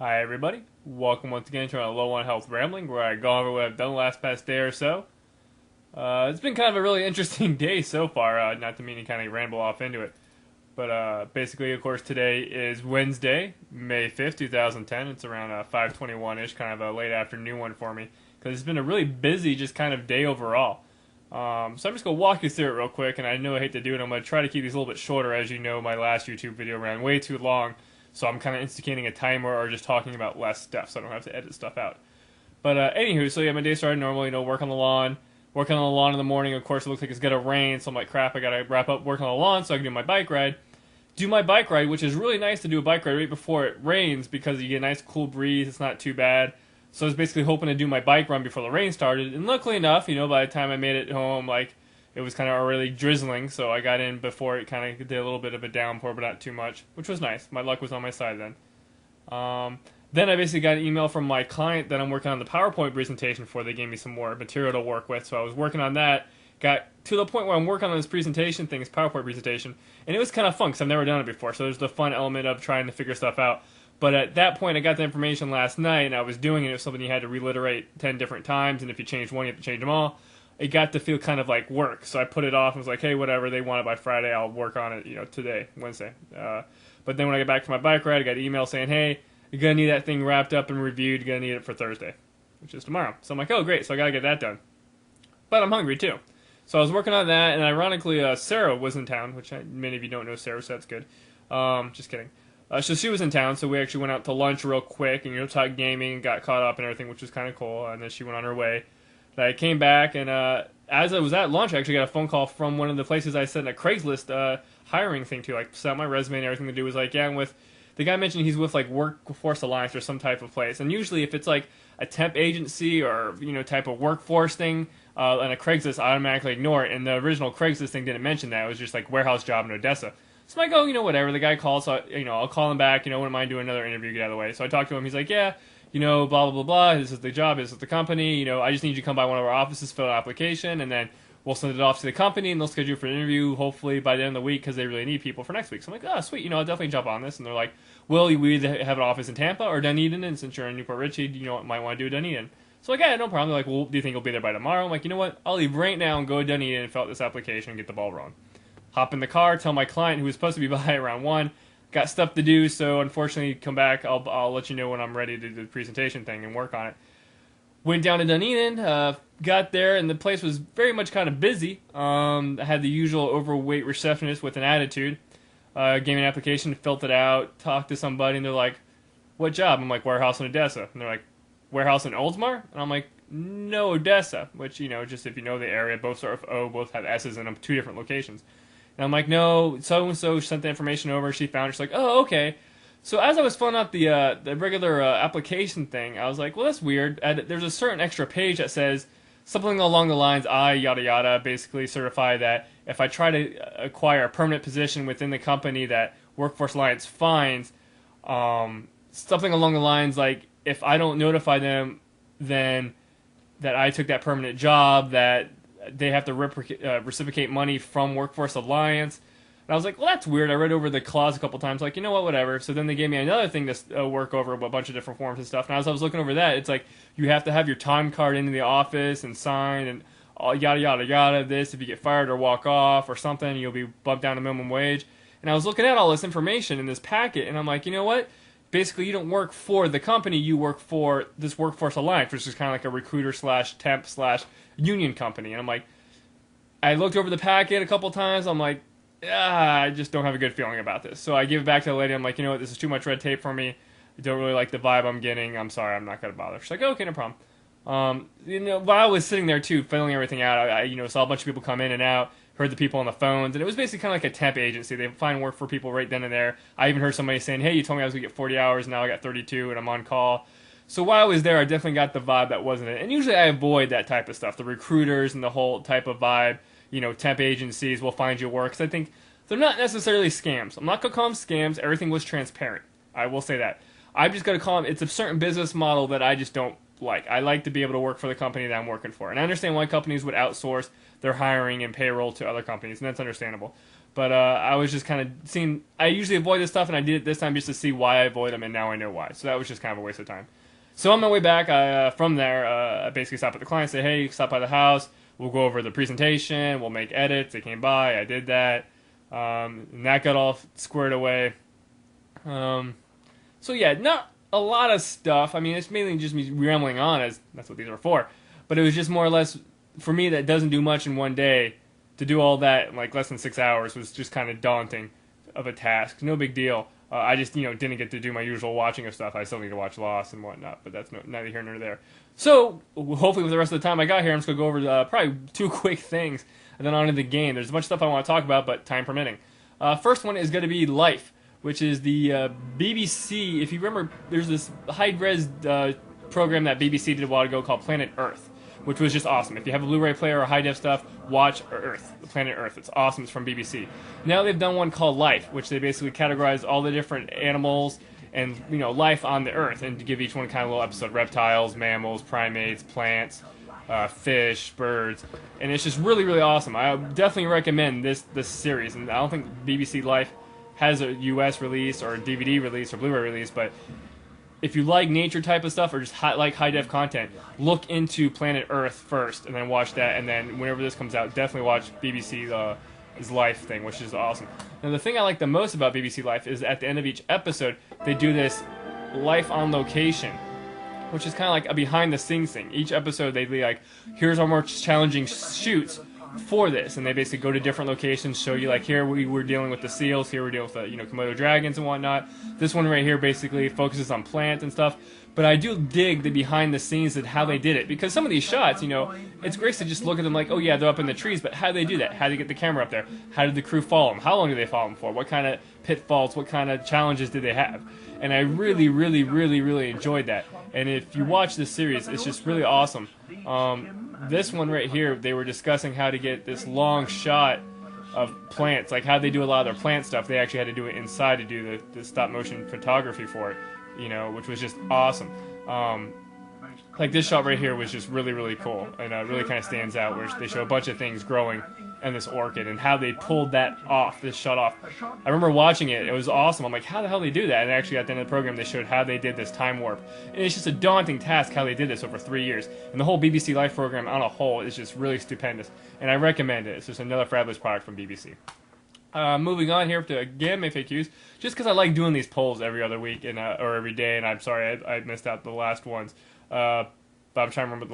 Hi everybody, welcome once again to our Low on Health Rambling, where I go over what I've done the last past day or so. It's been kind of a really interesting day so far, not to mean to kind of ramble off into it. But basically, of course, today is Wednesday, May 5th, 2010. It's around 5:21-ish, kind of a late afternoon one for me, because it's been a really busy just kind of day overall. So I'm just going to walk you through it real quick, and I know I hate to do it. I'm going to try to keep these a little bit shorter. As you know, my last YouTube video ran way too long, so I'm kind of instigating a timer or just talking about less stuff, so I don't have to edit stuff out. But anywho, so yeah, my day started normal, work on the lawn. Working on the lawn in the morning, of course, it looks like it's going to rain, so I'm like, crap, I got to wrap up working on the lawn so I can do my bike ride. Do my bike ride, which is really nice to do a bike ride right before it rains because you get a nice cool breeze, it's not too bad. So I was basically hoping to do my bike run before the rain started, and luckily enough, by the time I made it home, it was kind of already drizzling, so I got in before it kind of did a little bit of a downpour, but not too much, which was nice. My luck was on my side then. Then I basically got an email from my client that I'm working on the PowerPoint presentation for. They gave me some more material to work with, so I was working on that. Got to the point where I'm working on this presentation thing, this PowerPoint presentation, and it was kind of fun because I've never done it before, so there's the fun element of trying to figure stuff out. But at that point, I got the information last night, and I was doing it. It was something you had to reliterate 10 different times, and if you changed one, you have to change them all. It got to feel kind of like work, so I put it off and was like, hey, whatever, they want it by Friday, I'll work on it, today, Wednesday. But then when I got back to my bike ride, I got an email saying, hey, you're going to need that thing wrapped up and reviewed. You're going to need it for Thursday, which is tomorrow. So I'm like, oh, great. So I got to get that done. But I'm hungry, too. So I was working on that, and ironically, Sarah was in town, which many of you don't know Sarah, so that's good. Just kidding. So she was in town, so we actually went out to lunch real quick and, talked gaming and got caught up and everything, which was kind of cool. And then she went on her way. And I came back, and as I was at lunch, I actually got a phone call from one of the places I sent a Craigslist hiring thing to. Like, sent my resume and everything to do. Was like, yeah, I'm with... The guy mentioned he's with, Workforce Alliance or some type of place. And usually if it's, a temp agency or, type of workforce thing, and a Craigslist, I automatically ignore it. And the original Craigslist thing didn't mention that. It was just, warehouse job in Odessa. So I'm like, oh, whatever. The guy calls, so, I'll call him back. Wouldn't mind doing another interview, get out of the way. So I talked to him. He's like, yeah, blah, blah, blah, blah. This is the job. This is the company. I just need you to come by one of our offices, fill out an application, and then we'll send it off to the company, and they'll schedule you for an interview, hopefully by the end of the week, because they really need people for next week. So I'm like, oh, sweet, I'll definitely jump on this. And they're like, well, we either have an office in Tampa or Dunedin, and since you're in Newport Richie, might want to do Dunedin. So like, yeah, no problem. They're like, well, do you think you'll be there by tomorrow? I'm like, you know what? I'll leave right now and go to Dunedin and fill out this application and get the ball rolling. Hop in the car, tell my client, who was supposed to be by around 1, got stuff to do, so unfortunately, come back. I'll let you know when I'm ready to do the presentation thing and work on it. Went down to Dunedin, got there, and the place was very much kind of busy. I had the usual overweight receptionist with an attitude. Gave me an application, filled it out, talked to somebody, and they're like, what job? I'm like, warehouse in Odessa. And they're like, warehouse in Oldsmar? And I'm like, no, Odessa. Which, just if you know the area, both start with O, both have S's in them, 2 different locations. And I'm like, no, so-and-so sent the information over, she found it, she's like, oh, okay. So as I was filling out the regular application thing, I was like, well, that's weird. There's a certain extra page that says something along the lines, I, yada yada, basically certify that if I try to acquire a permanent position within the company that Workforce Alliance finds, something along the lines like, if I don't notify them, then that I took that permanent job, that they have to reciprocate money from Workforce Alliance. And I was like, well, that's weird. I read over the clause a couple times, like, whatever. So then they gave me another thing to work over, a bunch of different forms and stuff. And as I was looking over that, it's like, you have to have your time card into the office and sign and all yada, yada, yada, this. If you get fired or walk off or something, you'll be bumped down to minimum wage. And I was looking at all this information in this packet, and I'm like, you know what? Basically, you don't work for the company, you work for this Workforce Alliance, which is kind of like a recruiter slash temp slash union company. And I'm like, I looked over the packet a couple times, I'm like, I just don't have a good feeling about this. So I give it back to the lady. I'm like, this is too much red tape for me. I don't really like the vibe I'm getting. I'm sorry, I'm not going to bother. She's like, okay, no problem. While I was sitting there, too, filling everything out, I saw a bunch of people come in and out, heard the people on the phones, and it was basically kind of like a temp agency. They find work for people right then and there. I even heard somebody saying, hey, you told me I was going to get 40 hours, now I got 32, and I'm on call. So while I was there, I definitely got the vibe that wasn't it. And usually I avoid that type of stuff, the recruiters and the whole type of vibe. Temp agencies will find you work. Because I think they're not necessarily scams. I'm not going to call them scams. Everything was transparent. I will say that. I've just got to call them, it's a certain business model that I just don't like. I like to be able to work for the company that I'm working for. And I understand why companies would outsource their hiring and payroll to other companies, and that's understandable. But I was just kind of seeing, I usually avoid this stuff, and I did it this time just to see why I avoid them, and now I know why. So that was just kind of a waste of time. So on my way back, from there, I basically stopped at the client, said, hey, stop by the house, we'll go over the presentation, we'll make edits. They came by, I did that, and that got all squared away. So yeah, not a lot of stuff. I mean, it's mainly just me rambling on, as that's what these are for. But it was just more or less, for me, that doesn't do much in one day. To do all that in like less than 6 hours was just kind of daunting of a task. No big deal. I just, didn't get to do my usual watching of stuff. I still need to watch Lost and whatnot, but that's neither here nor there. So, hopefully with the rest of the time I got here, I'm just going to go over probably 2 quick things, and then on to the game. There's a bunch of stuff I want to talk about, but time permitting. First one is going to be Life, which is the BBC. If you remember, there's this high-res program that BBC did a while ago called Planet Earth, which was just awesome. If you have a Blu-ray player or high-def stuff, watch Earth, Planet Earth. It's awesome. It's from BBC. Now they've done one called Life, which they basically categorize all the different animals and life on the Earth, and to give each one kind of a little episode: reptiles, mammals, primates, plants, fish, birds, and it's just really, really awesome. I definitely recommend this series, and I don't think BBC Life has a US release or a DVD release or Blu-ray release, but if you like nature type of stuff or just like high-def content, look into Planet Earth first and then watch that, and then whenever this comes out, definitely watch BBC Life thing, which is awesome. Now, the thing I like the most about BBC Life is at the end of each episode, they do this Life on Location, which is kind of like a behind-the-scenes thing. Each episode, they'd be like, here's our more challenging shoots for this, and they basically go to different locations, show you like, here we were dealing with the seals, here we're dealing with the Komodo dragons and whatnot. This one right here basically focuses on plants and stuff. But I do dig the behind the scenes and how they did it, because some of these shots, it's great to just look at them like, oh yeah, they're up in the trees, but how did they do that? How did they get the camera up there? How did the crew follow them? How long did they follow them for? What kind of pitfalls, what kind of challenges did they have? And I really, really, really, really enjoyed that. And if you watch this series, it's just really awesome. This one right here, they were discussing how to get this long shot of plants, like how they do a lot of their plant stuff. They actually had to do it inside to do the stop motion photography for it, which was just awesome. Like this shot right here was just really, really cool, and really kind of stands out, where they show a bunch of things growing in this orchid and how they pulled that off, this shot off. I remember watching it, it was awesome. I'm like, how the hell did they do that? And actually at the end of the program, they showed how they did this time warp. And it's just a daunting task how they did this over 3 years. And the whole BBC Life program on a whole is just really stupendous. And I recommend it. It's just another fabulous product from BBC. Moving on here to game FAQs, just because I like doing these polls every other week or every day, and I'm sorry I missed out the last ones. But I'm trying to remember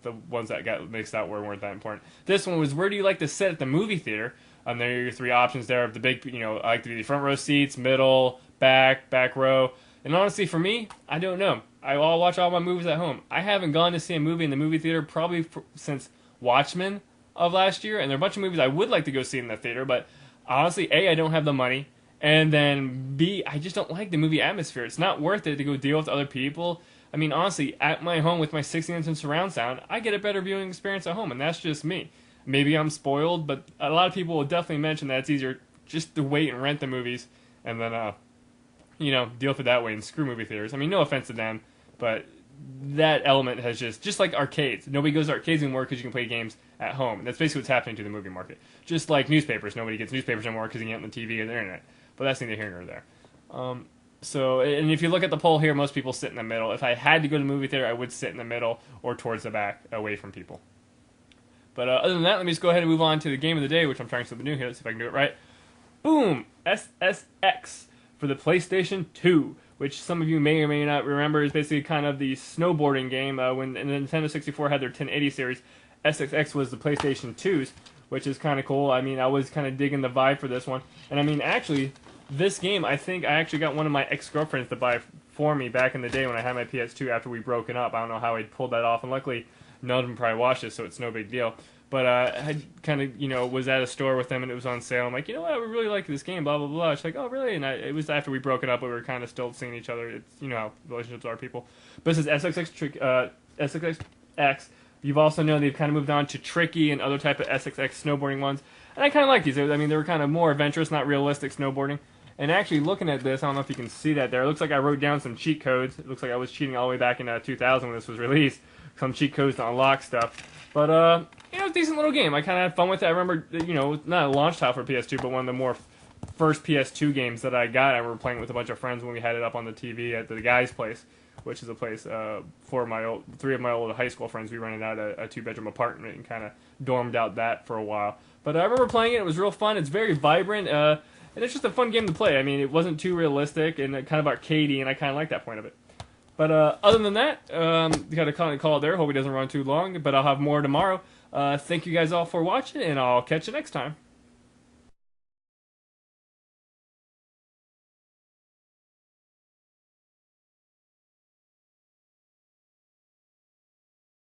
the ones that got mixed out weren't that important. This one was, where do you like to sit at the movie theater? There are your 3 options there. The big, I like to be the front row seats, middle, back row. And honestly, for me, I don't know. I'll watch all my movies at home. I haven't gone to see a movie in the movie theater probably since Watchmen of last year, and there are a bunch of movies I would like to go see in the theater, but honestly, A, I don't have the money, and then B, I just don't like the movie atmosphere. It's not worth it to go deal with other people. I mean, honestly, at my home with my 60-inch and surround sound, I get a better viewing experience at home, and that's just me. Maybe I'm spoiled, but a lot of people will definitely mention that it's easier just to wait and rent the movies, and then, deal with it that way and screw movie theaters. I mean, no offense to them, but that element has just like arcades. Nobody goes to arcades anymore because you can play games at home. And that's basically what's happening to the movie market. Just like newspapers. Nobody gets newspapers anymore because you can get on the TV or the internet. But that's neither here nor there. And if you look at the poll here, most people sit in the middle. If I had to go to the movie theater, I would sit in the middle or towards the back, away from people. But other than that, let me just go ahead and move on to the game of the day, which I'm trying something new here. Let's see if I can do it right. Boom! SSX for the PlayStation 2, which some of you may or may not remember is basically kind of the snowboarding game. When the Nintendo 64 had their 1080 series, SSX was the PlayStation 2's, which is kind of cool. I mean, I was kind of digging the vibe for this one. And I mean, actually, this game, I think I actually got one of my ex-girlfriends to buy for me back in the day when I had my PS2 after we broken up. I don't know how I pulled that off, and luckily none of them probably watched it, so it's no big deal. But I kind of, was at a store with them, and it was on sale. I'm like, you know what, I would really like this game, blah, blah, blah. She's like, oh, really? And it was after we broken up, but we were kind of still seeing each other. It's, how relationships are, people. But this is SSX. You've also known they've kind of moved on to Tricky and other type of SSX snowboarding ones. And I kind of like these. I mean, they were kind of more adventurous, not realistic snowboarding. And actually, looking at this, I don't know if you can see that there. It looks like I wrote down some cheat codes. It looks like I was cheating all the way back in 2000 when this was released. Some cheat codes to unlock stuff. But, you know, it's a decent little game. I kind of had fun with it. I remember, you know, not a launch title for PS2, but one of the more first PS2 games that I got. I remember playing it with a bunch of friends when we had it up on the TV at the guy's place, which is a place three of my old high school friends. We rented out a 2-bedroom apartment and kind of dormed out that for a while. But I remember playing it. It was real fun. It's very vibrant, and it's just a fun game to play. I mean, it wasn't too realistic and kind of arcadey, and I kind of like that point of it. But other than that, you got to kind of call it there. Hope it doesn't run too long, but I'll have more tomorrow. Thank you guys all for watching, and I'll catch you next time.